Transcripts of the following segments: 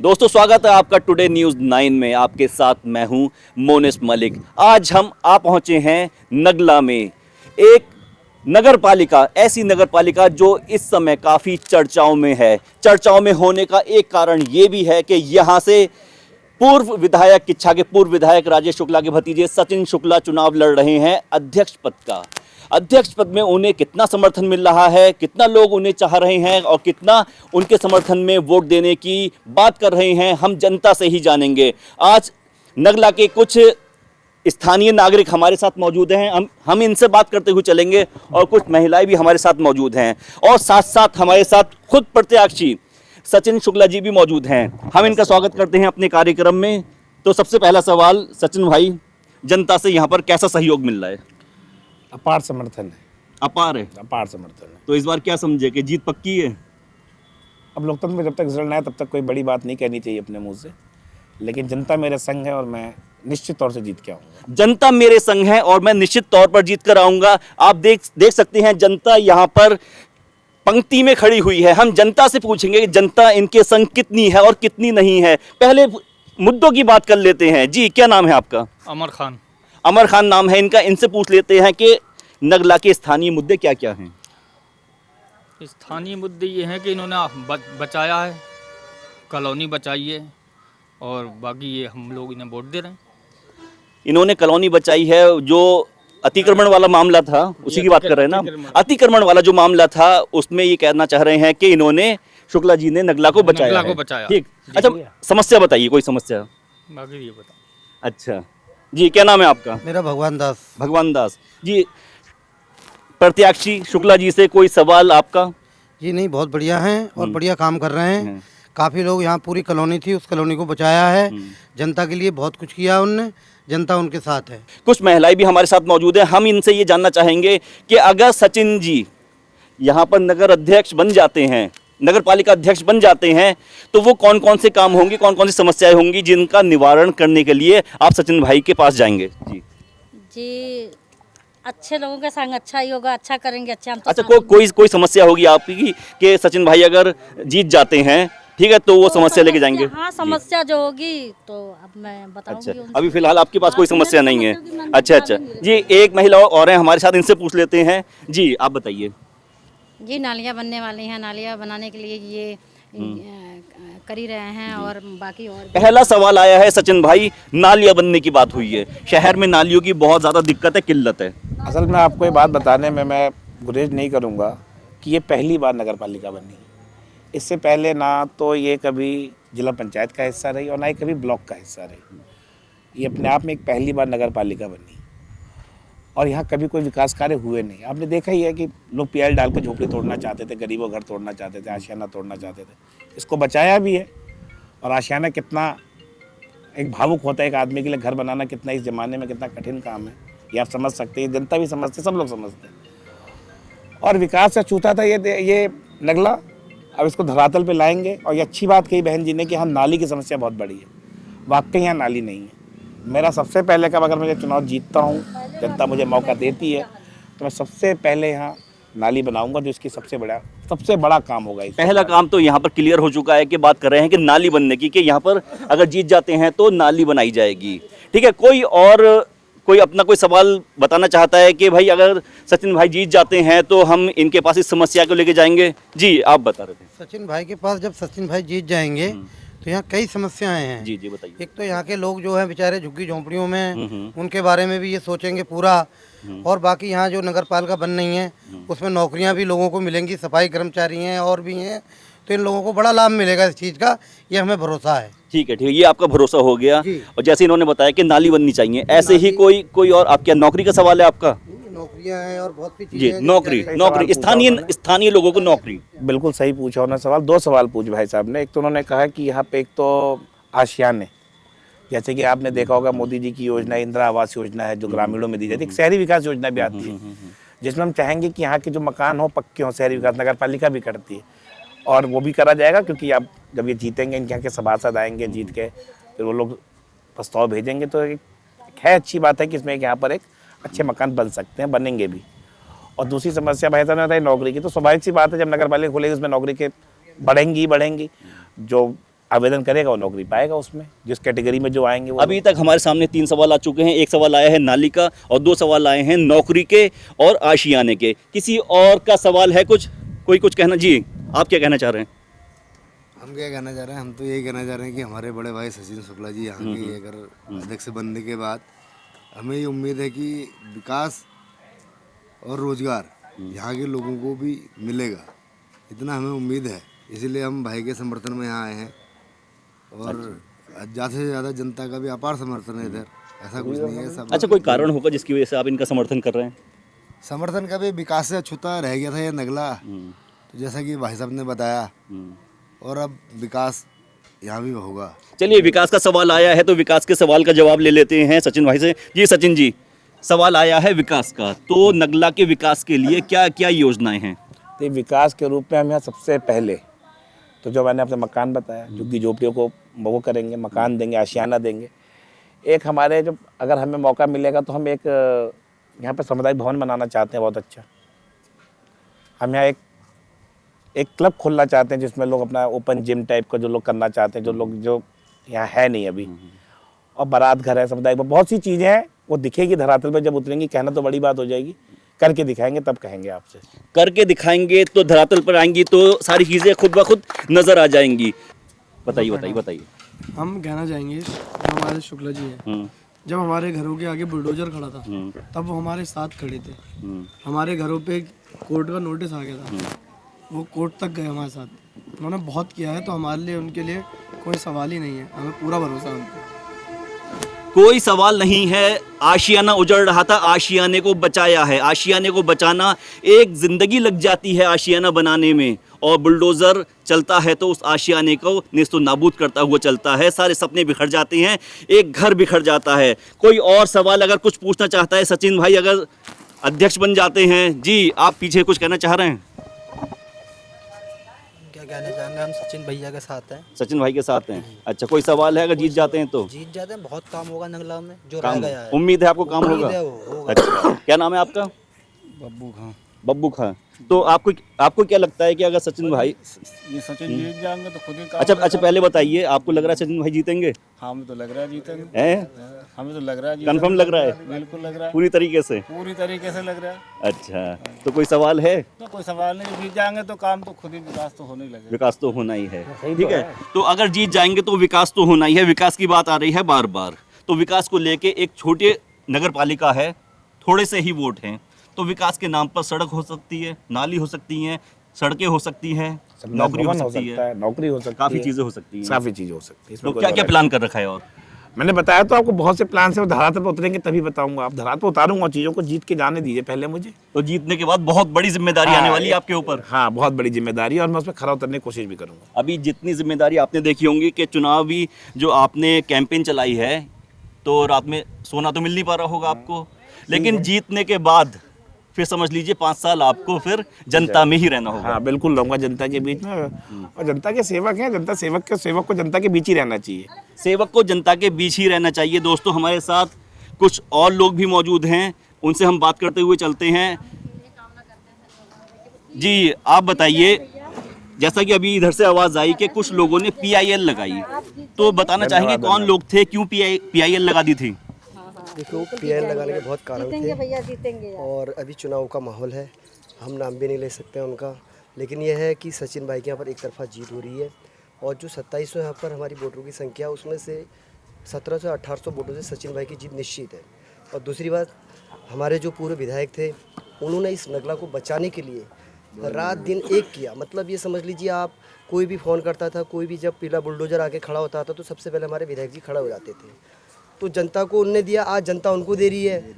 दोस्तों स्वागत है आपका टुडे न्यूज़ 9 में। आपके साथ मैं हूं मोनिस मलिक। आज हम आ पहुंचे हैं नगला में, एक नगर पालिका, ऐसी नगर पालिका जो इस समय काफ़ी चर्चाओं में है। चर्चाओं में होने का एक कारण ये भी है कि यहाँ से पूर्व विधायक, किच्छा के पूर्व विधायक राजेश शुक्ला के भतीजे सचिन शुक्ला चुनाव लड़ रहे हैं अध्यक्ष पद का। अध्यक्ष पद में उन्हें कितना समर्थन मिल रहा है, कितना लोग उन्हें चाह रहे हैं और कितना उनके समर्थन में वोट देने की बात कर रहे हैं, हम जनता से ही जानेंगे। आज नगला के कुछ स्थानीय नागरिक हमारे साथ मौजूद हैं, हम इनसे बात करते हुए चलेंगे और कुछ महिलाएं भी हमारे साथ मौजूद हैं और साथ साथ हमारे साथ खुद प्रत्याशी सचिन शुक्ला जी भी मौजूद हैं। हम इनका स्वागत करते हैं अपने कार्यक्रम में। तो सबसे पहला सवाल सचिन भाई, जनता से यहाँ पर कैसा सहयोग मिल रहा है? अपार समर्थन है। अपार है? अपार समर्थन है। तो इस बार क्या समझे कि जीत पक्की है? अब लोकतंत्र में जब तक रिजल्ट ना आए तब तक कोई बड़ी बात नहीं कहनी चाहिए अपने मुंह से, लेकिन जनता मेरे संग है और मैं निश्चित तौर से जीत के आऊँगा। जनता मेरे संग है और मैं निश्चित तौर पर जीत कर आऊंगा। आप देख सकते हैं जनता यहाँ पर पंक्ति में खड़ी हुई है। हम जनता से पूछेंगे कि जनता इनके संग कितनी है और कितनी नहीं है। पहले मुद्दों की बात कर लेते हैं। जी, क्या नाम है आपका? अमर खान। अमर खान नाम है इनका। इनसे पूछ लेते हैं कि नगला के स्थानीय मुद्दे क्या क्या हैं। स्थानीय मुद्दे ये हैं कि इन्होंने बचाया है, कॉलोनी बचाई है और बाकी ये हम लोग इन्हें वोट दे रहे हैं। इन्होंने कॉलोनी बचाई है, जो अतिक्रमण वाला मामला था उसी की बात कर रहे हैं ना। अतिक्रमण वाला जो मामला था उसमें ये कहना चाह रहे हैं कि इन्होंने शुक्ला जी ने नगला को बचाया। ठीक, अच्छा समस्या बताइए, कोई समस्या? बाकी ये बता। अच्छा जी, क्या नाम है आपका? मेरा भगवान दास। भगवान दास जी। प्रत्याशी शुक्ला जी से कोई सवाल आपका? जी नहीं, बहुत बढ़िया हैं और बढ़िया काम कर रहे हैं। काफ़ी लोग, यहाँ पूरी कॉलोनी थी, उस कॉलोनी को बचाया है। जनता के लिए बहुत कुछ किया उनने, जनता उनके साथ है। कुछ महिलाएं भी हमारे साथ मौजूद हैं। हम इनसे ये जानना चाहेंगे कि अगर सचिन जी यहाँ पर नगर अध्यक्ष बन जाते हैं, नगर पालिका अध्यक्ष बन जाते हैं, तो वो कौन कौन से काम होंगे, कौन कौन सी समस्याएं होंगी जिनका निवारण करने के लिए आप सचिन भाई के पास जाएंगे? जी अच्छे लोगों के संग अच्छा ही होगा, अच्छा करेंगे, अच्छा हम तो अच्छा, कोई समस्या होगी आपकी कि सचिन भाई अगर जीत जाते हैं, ठीक है, तो वो समस्या लेके जाएंगे? हाँ, समस्या जो होगी तो अब मैं बताऊंगी। अच्छा, अभी फिलहाल आपके पास कोई समस्या नहीं है? अच्छा जी, एक महिला और है हमारे साथ, इनसे पूछ लेते हैं। जी, आप बताइए। जी, नालियाँ बनने वाली हैं, नालियाँ बनाने के लिए ये कर ही रहे हैं और बाकी और पहला सवाल आया है सचिन भाई, नालियाँ बनने की बात हुई है। शहर में नालियों की बहुत ज़्यादा दिक्कत है, किल्लत है। असल में आपको ये बात बताने में मैं गुरेज नहीं करूँगा कि ये पहली बार नगर पालिका बनी। इससे पहले ना तो ये कभी जिला पंचायत का हिस्सा रही और ना ही कभी ब्लॉक का हिस्सा रही। ये अपने आप में एक पहली बार नगर पालिका बनी और यहाँ कभी कोई विकास कार्य हुए नहीं। आपने देखा ही है कि लोग पीएल डाल के झोपड़ी तोड़ना चाहते थे, गरीबों घर तोड़ना चाहते थे, आशियाना तोड़ना चाहते थे। इसको बचाया भी है। और आशियाना कितना एक भावुक होता है एक आदमी के लिए, घर बनाना कितना इस ज़माने में कितना कठिन काम है, ये आप समझ सकते हैं, जनता भी समझते, सब लोग समझते हैं। और विकास का चूथा था ये नगला। अब इसको धरातल पे लाएंगे। और ये अच्छी बात कही बहन जी ने कि यहाँ नाली की समस्या बहुत बड़ी है। वाकई यहाँ नाली नहीं है। मेरा सबसे पहले कब अगर मैं चुनाव जीतता हूँ, जनता मुझे मौका देती है, तो मैं सबसे पहले यहाँ नाली बनाऊंगा, जो इसकी सबसे बड़ा काम होगा। पहला काम तो यहाँ पर क्लियर हो चुका है कि बात कर रहे हैं कि नाली बनने की, कि यहाँ पर अगर जीत जाते हैं तो नाली बनाई जाएगी। ठीक है, कोई अपना कोई सवाल बताना चाहता है कि भाई अगर सचिन भाई जीत जाते हैं तो हम इनके पास इस समस्या को लेके जाएंगे? जी, आप बता रहे थे। सचिन भाई के पास जब सचिन भाई जीत जाएंगे तो यहाँ कई समस्याएं हैं। जी बताइए। एक तो यहाँ के लोग जो हैं बेचारे झुग्गी झोंपड़ियों में, उनके बारे में भी ये सोचेंगे पूरा। और बाकी यहाँ जो नगर पालिका बन रही है उसमें नौकरियाँ भी लोगों को मिलेंगी, सफाई कर्मचारी हैं और भी हैं, तो इन लोगों को बड़ा लाभ मिलेगा इस चीज़ का, ये हमें भरोसा है। ठीक है, ये आपका भरोसा हो गया। और जैसे इन्होंने बताया कि नाली बननी चाहिए, ऐसे ही कोई और आपके नौकरी का सवाल है आपका? नौकरियां हैं और बहुत सी जी, चीजें हैं। नौकरी स्थानीय लोगों को नौकरी। बिल्कुल सही पूछा उन्होंने सवाल। दो सवाल पूछे भाई साहब ने। एक तो उन्होंने कहा कि यहाँ पे एक तो आशियाने, जैसे कि आपने देखा होगा मोदी जी की योजना इंदिरा आवास योजना है जो ग्रामीणों में दी जाती है। एक शहरी विकास योजना भी आती है जिसमें हम चाहेंगे कि यहाँ के जो मकान हो पक्के हों। शहरी विकास नगर पालिका भी करती है और वो भी करा जाएगा, क्योंकि आप जब ये जीतेंगे, इनके यहाँ के सभासद आएंगे जीत के, फिर वो लोग प्रस्ताव भेजेंगे, तो एक है अच्छी बात है कि इसमें यहाँ पर एक अच्छे मकान बन सकते हैं, बनेंगे भी। और दूसरी समस्या भाई साहब ने बताई नौकरी की, तो स्वाभाविक सी बात है जब नगर पालिका खुलेगी उसमें नौकरी के बढ़ेंगी। जो आवेदन करेगा वो नौकरी पाएगा उसमें, जिस कैटेगरी में जो आएंगे वो। अभी तक हमारे सामने 3 सवाल आ चुके हैं। एक सवाल आया है नाली का और 2 सवाल आए हैं नौकरी के और आशियाने के। किसी और का सवाल है कुछ? कोई कुछ कहना? जी, आप क्या कहना चाह रहे हैं? हम क्या कहना चाह रहे हैं, हम तो यही कहना चाह रहे हैं कि हमारे बड़े भाई सचिन शुक्ला जी यहाँ के अगर अध्यक्ष बनने के बाद हमें ये उम्मीद है कि विकास और रोजगार यहाँ के लोगों को भी मिलेगा, इतना हमें उम्मीद है। इसीलिए हम भाई के समर्थन में यहाँ आए हैं और ज़्यादा से ज़्यादा जनता का भी अपार समर्थन है इधर, ऐसा कुछ नहीं है सब। अच्छा, कोई कारण होगा जिसकी वजह से आप इनका समर्थन कर रहे हैं? समर्थन का भी विकास से अछूता रह गया था ये नगला, तो जैसा कि भाई साहब ने बताया, और अब विकास यहाँ भी होगा। चलिए, विकास का सवाल आया है तो विकास के सवाल का जवाब ले लेते हैं सचिन भाई से। जी सचिन जी, सवाल आया है विकास का, तो नगला के विकास के लिए क्या क्या योजनाएं हैं? तो विकास के रूप में हम यहाँ सबसे पहले तो जो मैंने अपने मकान बताया, झुग्गी झोपड़ियों को वो करेंगे, मकान देंगे, आशियाना देंगे। एक हमारे जो अगर हमें मौका मिलेगा तो हम एक यहाँ पे सामुदायिक भवन बनाना चाहते हैं बहुत अच्छा। हम यहाँ एक क्लब खोलना चाहते हैं जिसमें लोग अपना ओपन जिम टाइप का जो लोग करना चाहते हैं, जो लोग जो यहाँ है नहीं अभी। और बारात घर है, सामुदायिक, बहुत सी चीज़ें हैं, वो दिखेगी धरातल पे जब उतरेंगी। कहना तो बड़ी बात हो जाएगी, करके दिखाएंगे तब कहेंगे आपसे। करके दिखाएंगे तो धरातल पर आएंगी तो सारी चीज़ें खुद ब खुद नजर आ जाएंगी। बताइए बताइए बताइए। हम कहना चाहेंगे जो हमारे शुक्ला जी हैं, जब हमारे घरों के आगे बुलडोजर खड़ा था तब वो हमारे साथ खड़े थे। हमारे घरों पे कोर्ट का नोटिस आ गया था, वो कोर्ट तक गए हमारे साथ। उन्होंने बहुत किया है, तो हमारे लिए उनके लिए कोई सवाल ही नहीं है, हमें पूरा भरोसा है उन पर। कोई सवाल नहीं है। आशियाना उजड़ रहा था, आशियाने को बचाया है। आशियाने को बचाना, एक जिंदगी लग जाती है आशियाना बनाने में, और बुलडोज़र चलता है तो उस आशियाने को नेस्तो नाबूद करता हुआ चलता है। सारे सपने बिखर जाते हैं, एक घर बिखर जाता है। कोई और सवाल अगर कुछ पूछना चाहता है सचिन भाई, अगर अध्यक्ष बन जाते हैं? जी, आप पीछे कुछ कहना चाह रहे हैं? क्या कहना चाहेंगे, हम सचिन भैया के साथ हैं। सचिन भाई के साथ हैं। अच्छा, कोई सवाल है? अगर जीत जाते हैं तो? जीत जाते हैं, बहुत काम होगा नगला में, जो रह काम, गया है। उम्मीद है आपको काम उम्मीद होगा? है वो होगा। अच्छा, क्या नाम है आपका? बब्बू खां। बब्बू खां। तो आपको क्या लगता है कि अगर सचिन भाई ये सचिन जीत जाएंगे तो खुद ही काम अच्छा पहले बताइए, आपको लग रहा है सचिन भाई जीतेंगे? हमें तो लग रहा है जीतेंगे, हैं? हमें तो लग रहा है कंफर्म लग रहा है? बिल्कुल लग रहा है, पूरी तरीके से? पूरी तरीके से लग रहा है। अच्छा, तो कोई सवाल है? तो कोई सवाल नहीं, जीत जाएंगे तो काम तो खुद ही, विकास तो होने लगेगा। विकास तो होना ही है, ठीक है। तो अगर जीत जाएंगे तो विकास तो होना ही है। विकास की बात आ रही है बार बार, तो विकास को लेके एक छोटे नगर पालिका है, थोड़े से ही वोट हैं, तो विकास के नाम पर सड़क हो सकती है, नाली हो सकती है, सड़कें हो सकती हैं, नौकरी हो सकती है, नौकरी हो सकती है, काफी चीजें हो सकती हैं। काफ़ी चीज़ें हो सकती है। तो क्या क्या प्लान कर रखा है? और मैंने बताया तो आपको, बहुत से प्लान से धरातल पर उतरेंगे तभी बताऊंगा। आप धरातल पर उतारूंगा चीज़ों को, जीत के जाने दीजिए पहले मुझे। तो जीतने के बाद बहुत बड़ी जिम्मेदारी आने वाली है आपके ऊपर। हाँ, बहुत बड़ी जिम्मेदारी है और मैं उसमें खरा उतरने की कोशिश भी करूंगा। अभी जितनी जिम्मेदारी आपने देखी होंगी कि चुनावी जो आपने कैंपेन चलाई है, तो रात में सोना तो मिल नहीं पा रहा होगा आपको, लेकिन जीतने के बाद फिर समझ लीजिए 5 साल आपको फिर जनता में ही रहना होगा। हाँ, बिल्कुल रहूंगा जनता के बीच में, और जनता के सेवक हैं, जनता सेवक को जनता के बीच ही रहना चाहिए। सेवक को जनता के बीच ही रहना चाहिए। दोस्तों, हमारे साथ कुछ और लोग भी मौजूद हैं, उनसे हम बात करते हुए चलते हैं। जी, आप बताइए, जैसा कि अभी इधर से आवाज़ आई कि कुछ लोगों ने PIL लगाई, तो बताना चाहेंगे कौन लोग थे, क्यों PIL लगा दी थी? देखो, PIL लगाने के बहुत कारण थे, और अभी चुनाव का माहौल है, हम नाम भी नहीं ले सकते हैं उनका, लेकिन यह है कि सचिन भाई के यहाँ पर एक तरफा जीत हो रही है, और जो 2700 यहाँ पर हमारी वोटरों की संख्या, उसमें से 1700 से 1800 वोटों से सचिन भाई की जीत निश्चित है। और दूसरी बात, हमारे जो पूर्व विधायक थे, उन्होंने इस नगला को बचाने के लिए रात दिन एक किया। मतलब ये समझ लीजिए आप, कोई भी फ़ोन करता था, कोई भी जब पीला बुलडोजर आके खड़ा होता था, तो सबसे पहले हमारे विधायक जी खड़ा हो जाते थे। तो जनता को उनने दिया, आज जनता उनको दे रही है।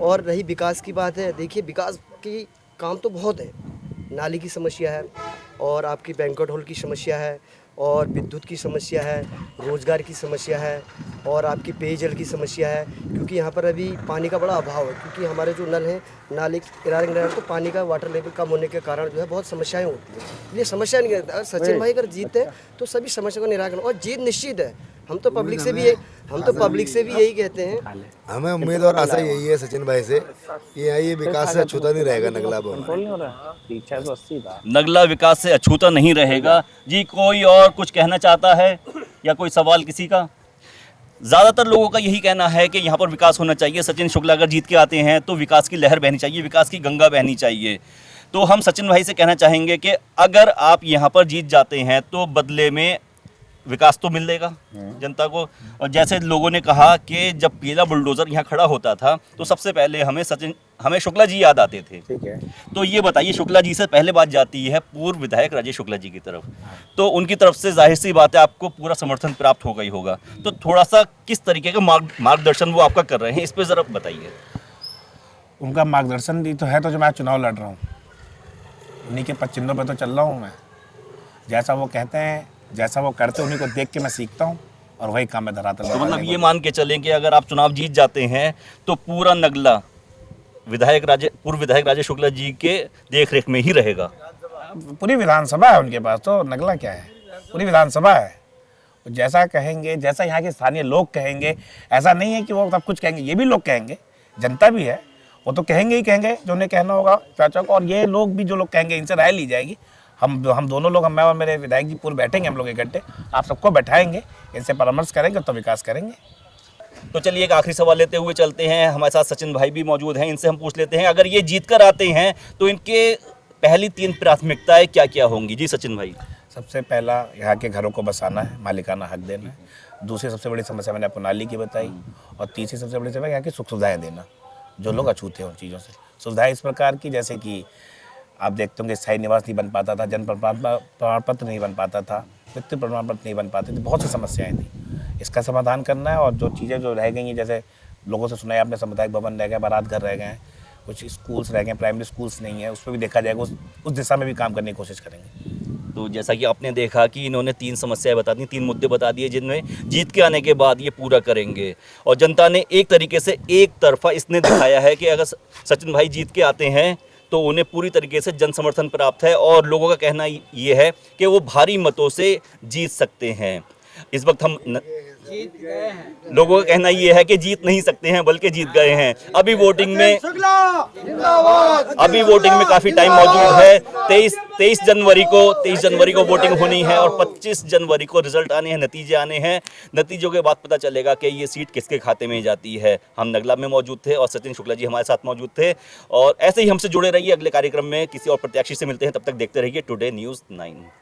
और रही विकास की बात है, देखिए विकास की काम तो बहुत है, नाली की समस्या है, और आपकी बैंक्वेट हॉल की समस्या है, और विद्युत की समस्या है, रोज़गार की समस्या है, और आपकी पेयजल की समस्या है, क्योंकि यहाँ पर अभी पानी का बड़ा अभाव है, क्योंकि हमारे जो नल हैं, नाले किनारे तो पानी का वाटर लेवल कम होने के कारण जो है बहुत समस्याएं होती हैं। ये समस्या नहीं है, अगर सचिन भाई अगर जीते तो सभी समस्या का निराकरण, और जीत निश्चित है। हम तो पब्लिक से भी यही कहते हैं। हमें उम्मीद और आशा यही है सचिन भाई से कि यहाँ ये विकास से अछूता नहीं रहेगा नगला नगला विकास से अछूता नहीं रहेगा। जी कोई और कुछ कहना चाहता है या कोई सवाल किसी का? ज़्यादातर लोगों का यही कहना है कि यहाँ पर विकास होना चाहिए। सचिन शुक्ला अगर जीत के आते हैं तो विकास की लहर बहनी चाहिए, विकास की गंगा बहनी चाहिए। तो हम सचिन भाई से कहना चाहेंगे कि अगर आप यहाँ पर जीत जाते हैं तो बदले में विकास तो मिलेगा जनता को। और जैसे लोगों ने कहा कि जब पीला बुलडोज़र यहाँ खड़ा होता था तो सबसे पहले हमें शुक्ला जी याद आते थे। ठीक है। तो ये बताइए, शुक्ला जी से पहले बात जाती है पूर्व विधायक राजेश शुक्ला जी की तरफ, तो उनकी तरफ से जाहिर सी बात है आपको पूरा समर्थन प्राप्त हो गई होगा। तो थोड़ा सा किस तरीके का मार्गदर्शन वो आपका कर रहे हैं, इस पर ज़रा बताइए। उनका मार्गदर्शन भी तो है, तो जो मैं चुनाव लड़ रहा हूँ उन्हीं के पचिंदों पे तो चल रहा हूँ मैं। जैसा वो कहते हैं, जैसा वो करते हैं, उन्हीं को देख के मैं सीखता हूँ और वही काम मैं धरातल तो मतलब ये मान के चलें कि अगर आप चुनाव जीत जाते हैं तो पूरा नगला पूर्व विधायक राजेश शुक्ला जी के देख रेख में ही रहेगा। पूरी विधानसभा है उनके पास, तो नगला क्या है, पूरी विधानसभा है। जैसा कहेंगे, जैसा यहाँ के स्थानीय लोग कहेंगे, ऐसा नहीं है कि वो सब कुछ कहेंगे, ये भी लोग कहेंगे, जनता भी है, वो तो कहेंगे ही कहेंगे जो उन्हें कहना होगा चाचा को। और ये लोग भी जो लोग कहेंगे इनसे राय ली जाएगी। हम दोनों लोग, मैं और मेरे विधायक जी पूर्व बैठेंगे, हम लोग इकट्ठे, आप सबको बैठाएंगे, इनसे परामर्श करेंगे तो विकास करेंगे। तो चलिए एक आखिरी सवाल लेते हुए चलते हैं। हमारे साथ सचिन भाई भी मौजूद हैं, इनसे हम पूछ लेते हैं अगर ये जीत कर आते हैं तो इनके पहली 3 प्राथमिकताएं क्या क्या होंगी? जी सचिन भाई। सबसे पहला यहाँ के घरों को बसाना है, मालिकाना हक देना है। दूसरी सबसे बड़ी समस्या मैंने आपको नाली की बताई। और तीसरी सबसे बड़ी समस्या यहाँ की सुख सुविधाएँ देना, जो लोग अछूते हैं उन चीज़ों से। सुविधाएँ इस प्रकार की, जैसे कि आप देखते होंगे स्थायी निवास नहीं बन पाता था, जन्म प्रमाण पत्र नहीं बन पाता था, मृत्यु प्रमाण पत्र नहीं बन पाते थे, बहुत सी समस्याएं थी। इसका समाधान करना है। और जो चीज़ें जो रह गई हैं, जैसे लोगों से सुना है आपने, सामुदायिक भवन रह गए, बारात घर रह गए हैं, कुछ स्कूल्स रह गए, प्राइमरी स्कूल्स नहीं है, उस पर भी देखा जाएगा, उस दिशा में भी काम करने की कोशिश करेंगे। तो जैसा कि आपने देखा कि इन्होंने 3 समस्याएं बता दी, 3 मुद्दे बता दिए जिनमें जीत के आने के बाद ये पूरा करेंगे। और जनता ने एक तरीके से एक तरफा इसने दिखाया है कि अगर सचिन भाई जीत के आते हैं तो उन्हें पूरी तरीके से जन समर्थन प्राप्त है। और लोगों का कहना ये है कि वो भारी मतों से जीत सकते हैं। इस वक्त लोगों का कहना ये है कि जीत नहीं सकते हैं बल्कि जीत गए हैं। अभी वोटिंग में काफ़ी टाइम मौजूद है। 23 जनवरी को वोटिंग होनी है और 25 जनवरी को रिजल्ट आने हैं, नतीजे आने हैं। नतीजों के बाद पता चलेगा कि ये सीट किसके खाते में जाती है। हम नगला में मौजूद थे और सचिन शुक्ला जी हमारे साथ मौजूद थे। और ऐसे ही हमसे जुड़े रहिए। अगले कार्यक्रम में किसी और प्रत्याशी से मिलते हैं, तब तक देखते रहिए टुडे न्यूज़ 9।